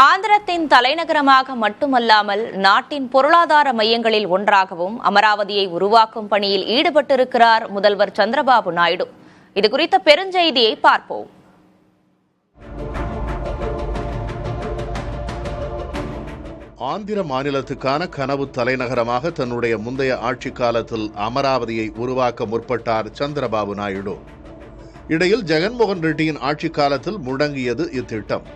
ஆந்திரத்தின் தலைநகரமாக மட்டுமல்லாமல் நாட்டின் பொருளாதார மையங்களில் ஒன்றாகவும் அமராவதியை உருவாக்கும் பணியில் ஈடுபட்டிருக்கிறார் முதல்வர் சந்திரபாபு நாயுடு. இதுகுறித்த பெருஞ்செய்தியை பார்ப்போம். ஆந்திர மாநிலத்துக்கான கனவு தலைநகரமாக தன்னுடைய முந்தைய ஆட்சி காலத்தில் அமராவதியை உருவாக்க முற்பட்டார் சந்திரபாபு நாயுடு. இடையில் ஜெகன்மோகன் ரெட்டியின் ஆட்சி காலத்தில் முடங்கியது இத்திட்டம்.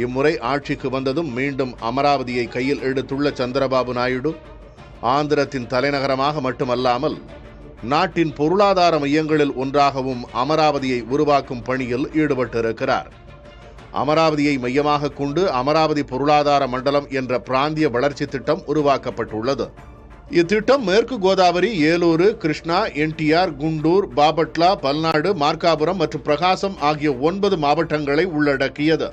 இம்முறை ஆட்சிக்கு வந்ததும் மீண்டும் அமராவதியை கையில் எடுத்துள்ள சந்திரபாபு நாயுடு ஆந்திரத்தின் தலைநகரமாக மட்டுமல்லாமல் நாட்டின் பொருளாதார மையங்களில் ஒன்றாகவும் அமராவதியை உருவாக்கும் பணியில் ஈடுபட்டிருக்கிறார். அமராவதியை மையமாக கொண்டு அமராவதி பொருளாதார மண்டலம் என்ற பிராந்திய வளர்ச்சி திட்டம் உருவாக்கப்பட்டுள்ளது. இத்திட்டம் மேற்கு கோதாவரி, ஏலூர், கிருஷ்ணா, என்டிஆர், குண்டூர், பாபட்லா, பல்நாடு, மார்க்காபுரம் மற்றும் பிரகாசம் ஆகிய 9 மாவட்டங்களை உள்ளடக்கியது.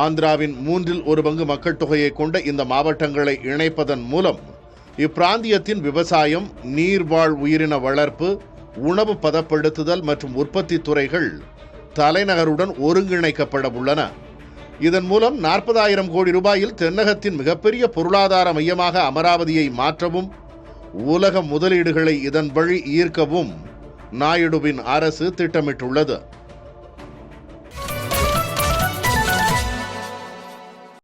ஆந்திராவின் 1/3 மக்கள் தொகையை கொண்ட இந்த மாவட்டங்களை இணைப்பதன் மூலம் இப்பிராந்தியத்தின் விவசாயம், நீர்வாழ் உயிரின வளர்ப்பு, உணவு பதப்படுத்துதல் மற்றும் உற்பத்தி துறைகள் தலைநகருடன் ஒருங்கிணைக்கப்பட உள்ளன. இதன் மூலம் 40,000 கோடி ரூபாயில் தென்னகத்தின் மிகப்பெரிய பொருளாதார மையமாக அமராவதியை மாற்றவும் உலக முதலீடுகளை இதன் வழி ஈர்க்கவும் நாயுடுவின் அரசு திட்டமிட்டுள்ளது.